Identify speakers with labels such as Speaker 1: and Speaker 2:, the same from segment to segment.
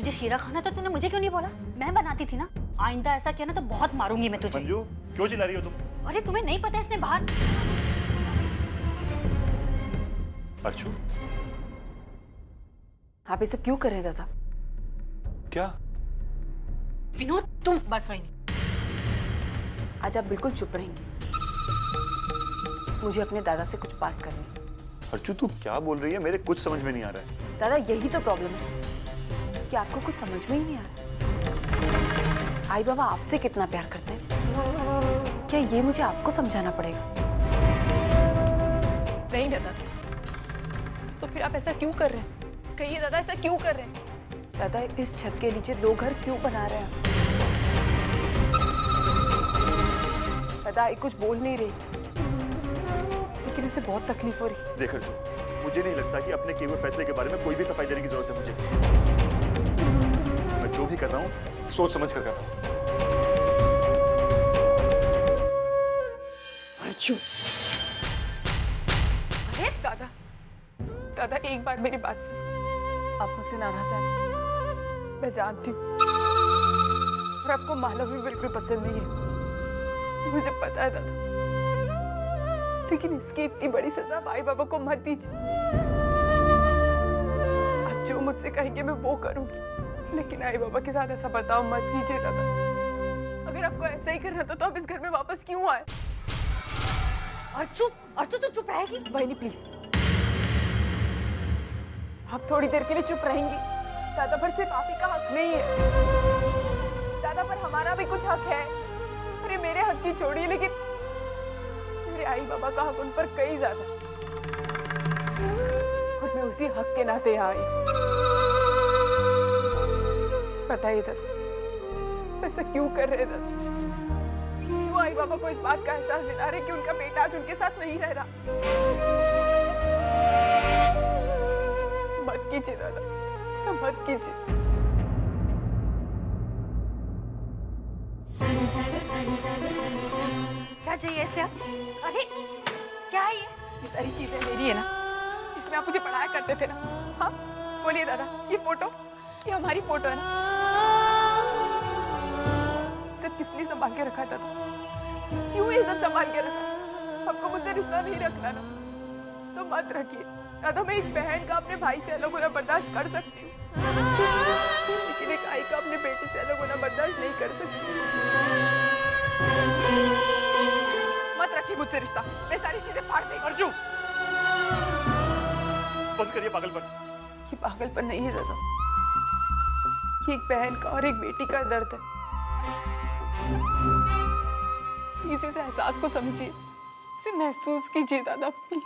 Speaker 1: तुझे शीरा खाना तो तूने मुझे क्यों नहीं बोला? मैं बनाती थी ना। आइंदा ऐसा किया ना तो बहुत मारूंगी मैं तुझे।
Speaker 2: मंजू, क्यों चिल्ला रही हो तुम?
Speaker 1: अरे तुम्हें नहीं पता इसने बाहर।
Speaker 2: अर्चू,
Speaker 3: आप ये सब क्यों कर रहे दादा?
Speaker 2: क्या?
Speaker 1: विनोद तुम बस वही नहीं।
Speaker 3: आज आप बिल्कुल चुप रहेंगे। मुझे अपने दादा से कुछ बात करनी है।
Speaker 2: अर्चू, तू क्या बोल रही है? मेरे कुछ समझ में नहीं आ रहा है।
Speaker 3: दादा यही तो प्रॉब्लम है कि आपको कुछ समझ में ही नहीं आ रहा। आई बाबा आपसे कितना प्यार करते हैं, क्या ये मुझे आपको समझाना पड़ेगा?
Speaker 4: नहीं ना दादा, तो फिर आप ऐसा क्यों कर रहे हैं? कहिए दादा, ऐसा क्यों कर रहे हैं?
Speaker 3: दादा इस छत के नीचे 2 घर क्यों बना रहे हैं? दादा ये कुछ बोल नहीं रही, लेकिन उसे बहुत तकलीफ हो रही।
Speaker 2: देख अर्चू, मुझे नहीं लगता कि अपने किए हुए फैसले के बारे में कोई भी सफाई देने की जरूरत है मुझे। मैं जो भी कर रहा हूँ सोच समझ कर रहा हूँ।
Speaker 3: अर्चू,
Speaker 4: अरे दादा, दादा एक बार मेरी बात सुन। आप मुझसे नाराज हैं, मैं जानती हूँ, और आपको मालव भी बिल्कुल पसंद नहीं है, मुझे पता है दादा। लेकिन इसकी इतनी बड़ी सजा भाई बाबा को मत दीजिए। आप जो मुझसे कहेंगे मैं वो करूंगी, लेकिन आई बाबा के साथ ऐसा बर्ताव मत कीजिए दादा। अगर आपको ऐसा ही करना था तो आप इस घर में वापस क्यों आए?
Speaker 1: अर्चू तू चुप रहेगी?
Speaker 4: बहनी प्लीज, आप थोड़ी देर के लिए चुप रहेंगी? दादा पर सिर्फ आप ही का हक नहीं है, दादा पर हमारा भी कुछ हक है। अरे मेरे हक की छोड़िए, लेकिन मेरे आई बाबा का हक उन पर कई ज्यादा, और मैं उसी हक के नाते यहाँ आई। बताइए दादा, ऐसा क्यों कर रहे दादा? क्यों आई बाबा को इस बात का एहसास दिला रहे कि उनका बेटा आज उनके साथ नहीं रह रहा? मत कीजिए दादा, मत कीजिए।
Speaker 1: क्या चाहिए इससे? अरे क्या है
Speaker 4: ये सारी चीजें मेरी है ना, इसमें आप मुझे पढ़ाया करते थे ना। हाँ बोलिए दादा, ये फोटो, ये हमारी फोटो है ना? सब किस लिए संभाल के रखा था? क्यों ये सब संभाल के रखा? आपको मुझसे रिश्ता नहीं रखना ना, तो मत रखिए दादा। मैं एक बहन का अपने भाई से अलग होना बर्दाश्त कर सकती हूँ, लेकिन एक आई का अपने बेटे से अलग होना बर्दाश्त नहीं कर सकती। मत रखिए मुझसे रिश्ता, मैं सारी चीजें फाड़ देंगी।
Speaker 2: अर्जू, बंद करिए पागलपन।
Speaker 4: ये पागलपन नहीं है दादा, ये एक बहन का और एक बेटी का दर्द है। इसी से एहसास को समझिए, इसे महसूस कीजिए दादा प्लीज।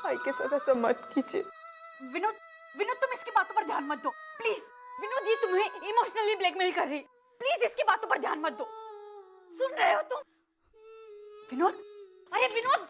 Speaker 4: भाई के साथ ऐसा मत कीजिए।
Speaker 1: विनोद तुम इसकी बातों पर ध्यान मत दो प्लीज। विनोद ये तुम्हें इमोशनली ब्लैकमेल कर रही है, प्लीज इसकी बातों पर ध्यान मत दो। सुन रहे हो तुम? विनोद, अरे विनोद!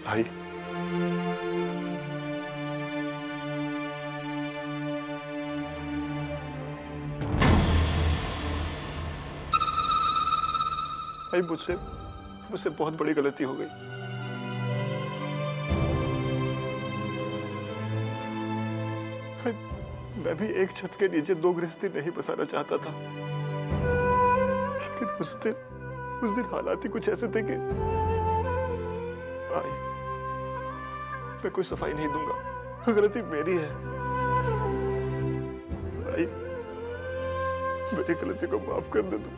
Speaker 2: भाई, भाई मुझसे बहुत बड़ी गलती हो गई। भाई, मैं भी एक छत के नीचे 2 गृहस्थी नहीं बसाना चाहता था, लेकिन उस दिन हालात ही कुछ ऐसे थे कि भाई, मैं कोई सफाई नहीं दूंगा, गलती मेरी है। भाई, मेरी गलती को माफ कर दे तू।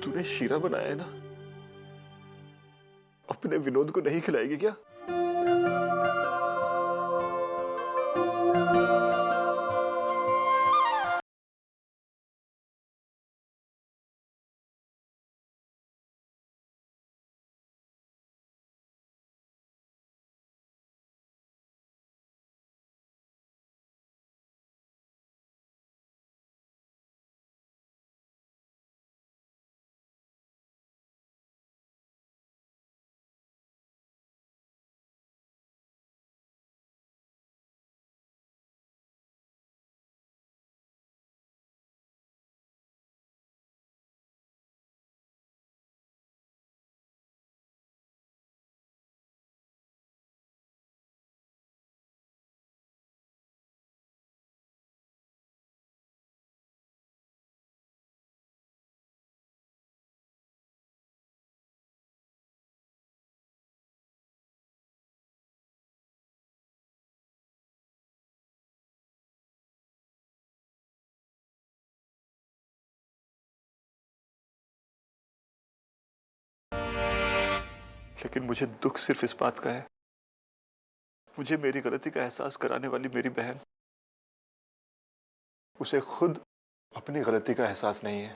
Speaker 2: तूने शीरा बनाया है ना, अपने विनोद को नहीं खिलाएगी क्या? लेकिन मुझे दुख सिर्फ इस बात का है, मुझे मेरी गलती का एहसास कराने वाली मेरी बहन, उसे खुद अपनी गलती का एहसास नहीं है।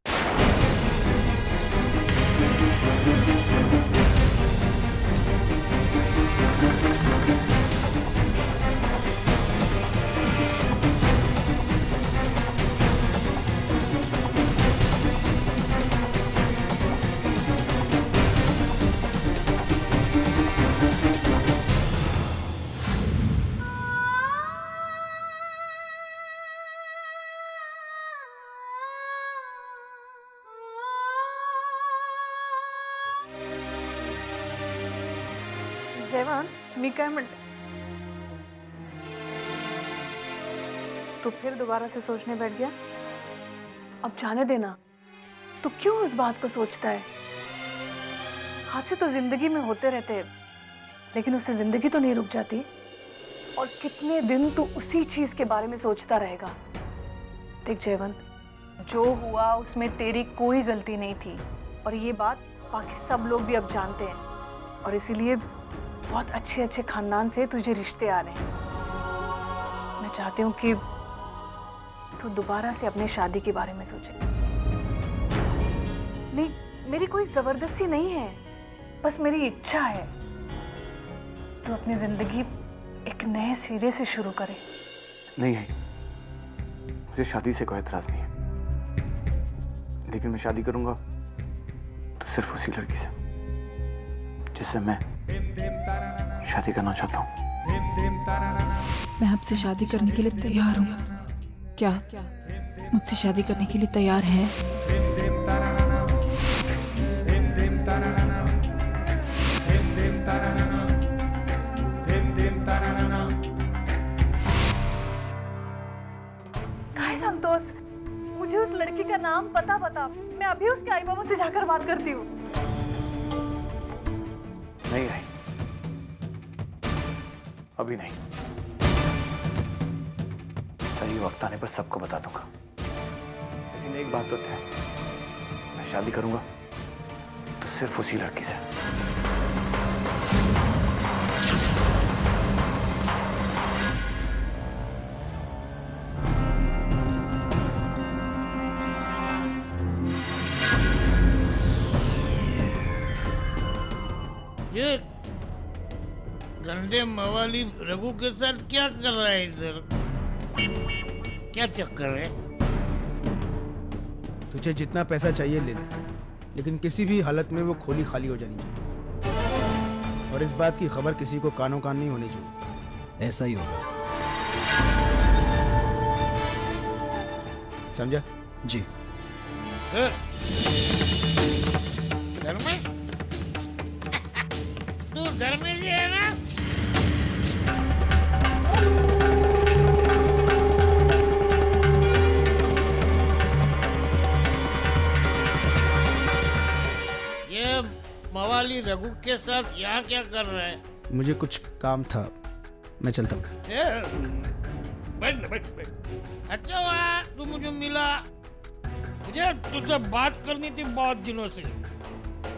Speaker 3: जयवान, मी काय म्हणते, तू फिर दोबारा से सोचने बैठ गया? अब जाने देना। तू क्यों उस बात को सोचता है? हादसे तो जिंदगी में होते रहते हैं, लेकिन उससे जिंदगी तो नहीं रुक जाती। और कितने दिन तू उसी चीज के बारे में सोचता रहेगा? देख जयवंत, जो हुआ उसमें तेरी कोई गलती नहीं थी, और ये बात बाकी सब लोग भी अब जानते हैं, और इसीलिए बहुत अच्छे अच्छे खानदान से तुझे रिश्ते आ रहे हैं। मैं चाहती हूँ कि तू दोबारा से अपनी शादी के बारे में सोचे। नहीं, मेरी कोई जबरदस्ती नहीं है, बस मेरी इच्छा है तू अपनी जिंदगी एक नए सिरे से शुरू करे।
Speaker 5: नहीं है, मुझे शादी से कोई एतराज नहीं है, लेकिन मैं शादी करूंगा तो सिर्फ उसी लड़की से जिससे मैं शादी करना चाहता हूँ।
Speaker 6: मैं आपसे शादी करने के लिए तैयार हूँ। क्या मुझसे शादी करने के लिए तैयार हैं?
Speaker 3: काय संतोष, मुझे उस लड़की का नाम पता बता, मैं अभी उसके आई बाबा से जाकर बात करती हूँ।
Speaker 5: नहीं आई, अभी नहीं, सही वक्त आने पर सबको बता दूंगा। लेकिन एक बात तो है, मैं शादी करूंगा तो सिर्फ उसी लड़की से।
Speaker 7: ये गंदे मवाली रघु के साथ क्या कर रहा है इधर? क्या चक्कर है?
Speaker 8: तुझे जितना पैसा चाहिए ले ले, लेकिन किसी भी हालत में वो खोली खाली हो जानी चाहिए, और इस बात की खबर किसी को कानों कान नहीं होनी चाहिए।
Speaker 9: ऐसा ही होगा।
Speaker 8: समझा?
Speaker 9: जी।
Speaker 7: धर्मेश, तू धर्मेश ही है ना? ये मवाली रघु के साथ यहाँ क्या कर रहा है?
Speaker 8: मुझे कुछ काम था, मैं चलता हूँ।
Speaker 7: बैठ। अच्छा हुआ तू मुझे मिला, मुझे तुझसे बात करनी थी बहुत दिनों से।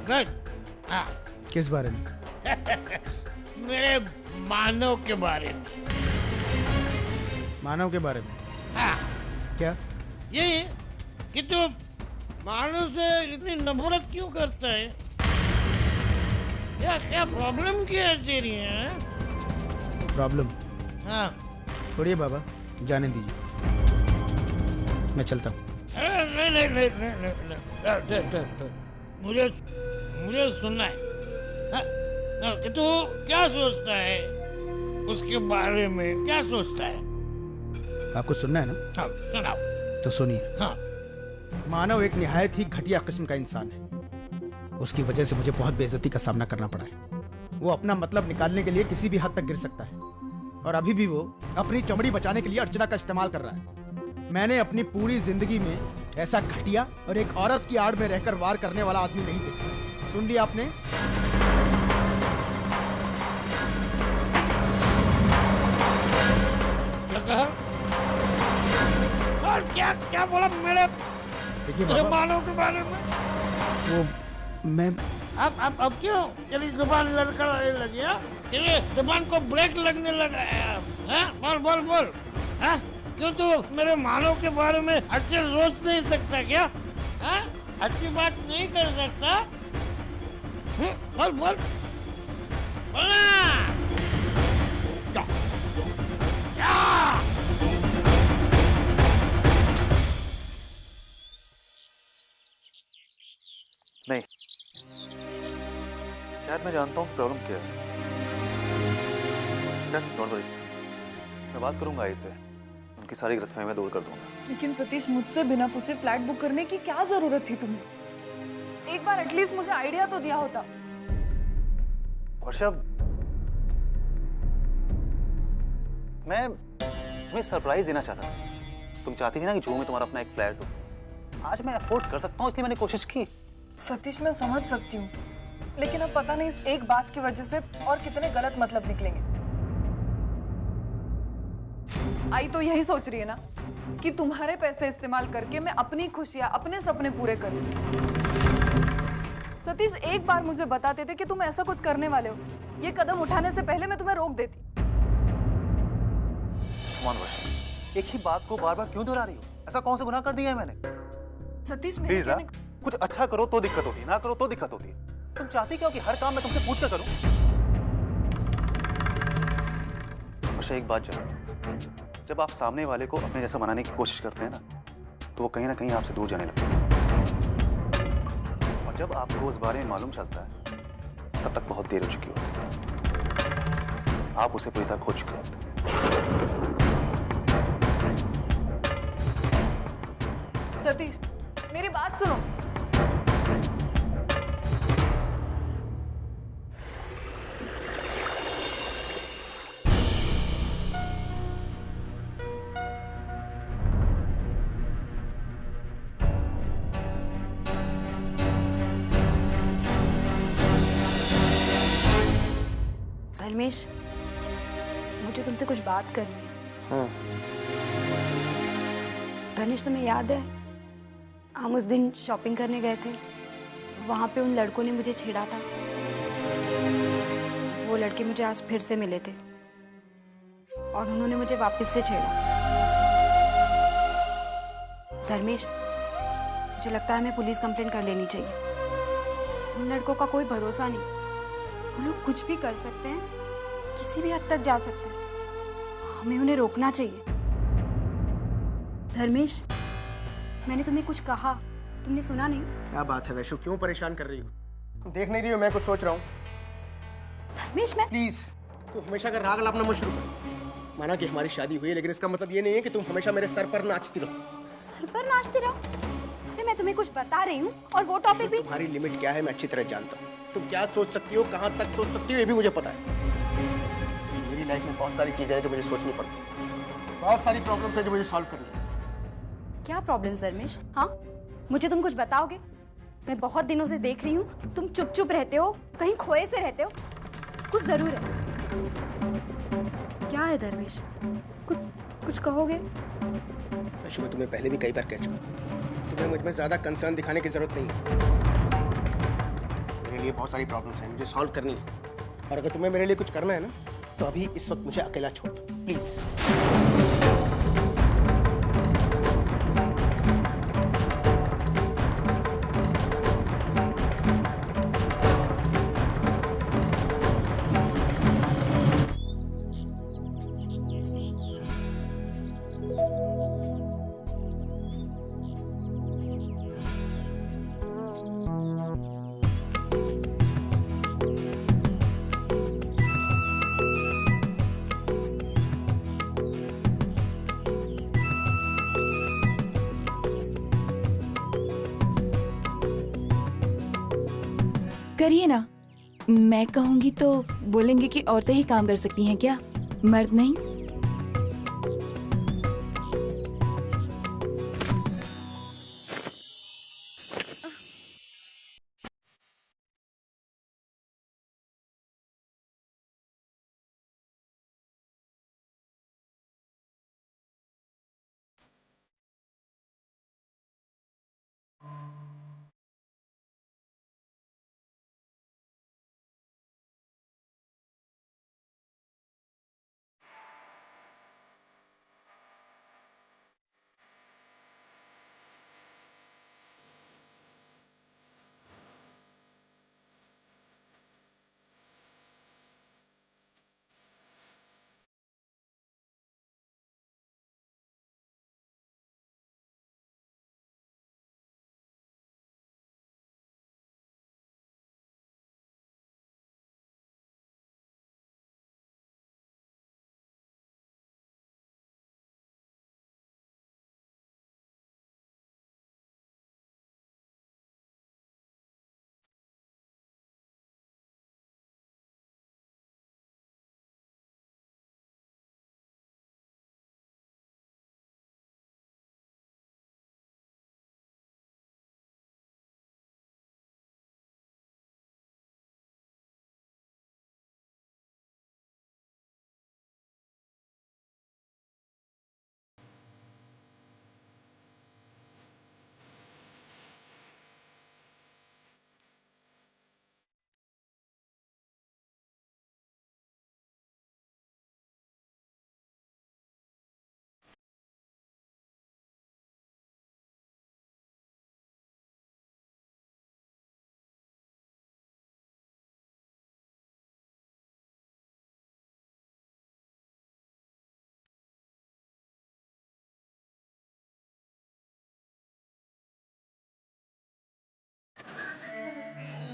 Speaker 7: गुड। हाँ।
Speaker 8: किस बारे में?
Speaker 7: मेरे मानव के बारे में।
Speaker 8: मानव के बारे में?
Speaker 7: हाँ।
Speaker 8: क्या?
Speaker 7: ये कि तू मानव से इतनी नफरत क्यों करता है? क्या प्रॉब्लम क्या है तेरी? है
Speaker 8: प्रॉब्लम?
Speaker 7: हाँ।
Speaker 8: छोड़िए बाबा, जाने दीजिए, मैं चलता हूँ।
Speaker 7: नहीं। मुझे सुनना है। हाँ, कि तू क्या सोचता है उसके बारे में? क्या सोचता है?
Speaker 8: आपको सुनना है ना?
Speaker 7: हाँ, सुनाओ।
Speaker 8: तो सुनिए।
Speaker 7: हाँ।
Speaker 8: मानव एक निहायत ही घटिया किस्म का इंसान है। उसकी वजह से मुझे बहुत बेइज्जती का सामना करना पड़ा है। वो अपना मतलब निकालने के लिए किसी भी हद तक गिर सकता है, और अभी भी वो अपनी चमड़ी बचाने के लिए अर्चना का इस्तेमाल कर रहा है। मैंने अपनी पूरी जिंदगी में ऐसा घटिया और एक औरत की आड़ में रहकर वार करने वाला आदमी नहीं देखा। सुन लिया आपने?
Speaker 7: क्या कहा? और क्या बोला मेरे
Speaker 8: देखिए बाबा,
Speaker 7: मानव के बारे में?
Speaker 8: वो
Speaker 7: अब क्यों तेरी जुबान लड़खड़ाने लगी? तेरी जुबान को ब्रेक लगने लगा है? बोल बोल बोल। क्यों तू मेरे मानव के बारे में अच्छे सोच नहीं सकता क्या? अच्छी बात नहीं कर सकता? बोल बोल बोलना।
Speaker 9: नहीं, शायद मैं जानता हूँ प्रॉब्लम क्या है। डोंट वरी, मैं बात करूंगा इससे, उनकी सारी गलतफहमियां दूर कर दूंगा।
Speaker 4: लेकिन सतीश, मुझसे बिना पूछे फ्लैट बुक करने की क्या जरूरत थी तुम्हें? एक बार एटलीस्ट मुझे आइडिया तो दिया होता।
Speaker 9: वर्षा, मैं तुम्हें सरप्राइज देना चाहता था। तुम चाहती थी ना कि जूहू में तुम्हारा अपना एक फ्लैट हो। आज मैं अफोर्ड कर सकता हूँ, इसलिए मैंने कोशिश की।
Speaker 4: सतीश, मैं समझ सकती हूँ, लेकिन अब पता नहीं इस एक बात की वजह से और कितने गलत मतलब निकलेंगे। आई तो यही सोच रही है ना कि तुम्हारे पैसे इस्तेमाल करके मैं अपनी खुशियां, अपने सपने पूरे करूं। सतीश, एक बार मुझे बताते थे कि तुम ऐसा कुछ करने वाले हो, ये कदम उठाने से पहले मैं तुम्हें रोक देती।
Speaker 9: एक ही बात को बार बार क्यों दोहरा रही हो? ऐसा कौन सा गुनाह कर दिया है मैंने?
Speaker 4: सतीश,
Speaker 9: प्लीज, कुछ अच्छा करो तो दिक्कत होती है, ना करो तो दिक्कत होती है। तुम चाहती क्या हो कि हर काम मैं तुमसे पूछ कर करूं? अच्छा, एक बात जानो, जब आप सामने वाले को अपने जैसा बनाने की कोशिश करते हैं ना, तो वो कहीं ना कहीं आपसे दूर जाने लगता है। और जब आपको उस बारे में मालूम चलता है, तब तक बहुत देर हो चुकी होती है। आप उसे पूरी तरह खो चुके होते हैं।
Speaker 4: सतीश, मेरी बात सुनो।
Speaker 10: धर्मेश, मुझे तुमसे कुछ बात करनी है। धर्मेश, तुम्हें याद है हम उस दिन शॉपिंग करने गए थे, वहां पे उन लड़कों ने मुझे छेड़ा था। वो लड़के मुझे आज फिर से मिले थे और उन्होंने मुझे वापस से छेड़ा। धर्मेश, मुझे लगता है हमें पुलिस कंप्लेंट कर लेनी चाहिए। उन लड़कों का कोई भरोसा नहीं, वो लोग कुछ भी कर सकते हैं, किसी भी हद तक जा सकते हैं। हमें उन्हें रोकना चाहिए। धर्मेश, मैंने तुम्हें कुछ कहा, तुमने सुना नहीं?
Speaker 8: क्या बात है वैशु, क्यों परेशान कर रही हो? देख नहीं रही हो मैं कुछ सोच रहा हूँ?
Speaker 10: धर्मेश, मैं
Speaker 8: प्लीज, तुम हमेशा का राग लापना मत शुरू करो। माना कि हमारी शादी हुई है, लेकिन इसका मतलब ये नहीं है कि तुम हमेशा मेरे सर पर नाचती रहो।
Speaker 10: सर पर नाचती रहो? अरे मैं तुम्हें कुछ बता रही हूँ, और वो टॉपिक भी।
Speaker 8: तुम्हारी लिमिट क्या है मैं अच्छी तरह जानता हूँ। तुम क्या सोच सकती हो, कहाँ तक सोच सकती हो, ये भी मुझे पता है। मेरी लाइफ में बहुत सारी चीजें हैं जो मुझे सोचनी पड़ती है, बहुत सारी प्रॉब्लम्स हैं जो मुझे सॉल्व करनी है।
Speaker 10: क्या प्रॉब्लम्स धर्मेश? हाँ, मुझे तुम कुछ बताओगे? मैं बहुत दिनों से देख रही हूँ, तुम चुप चुप रहते हो, कहीं खोए से रहते हो। कुछ जरूर है। क्या है धर्मेश? कुछ कहोगे?
Speaker 8: वैशु, मैं तुम्हें पहले भी कई बार कह चुका, तुम्हें मुझ में ज्यादा कंसर्न दिखाने की जरूरत नहीं है। मेरे लिए बहुत सारी प्रॉब्लम्स हैं, मुझे सॉल्व करनी है। और अगर तुम्हें मेरे लिए कुछ करना है ना, तो अभी इस वक्त मुझे अकेला छोड़ दो प्लीज।
Speaker 11: करिए ना, मैं कहूंगी तो बोलेंगे कि औरतें ही काम कर सकती हैं क्या, मर्द नहीं।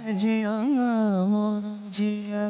Speaker 7: जिया मोर जिया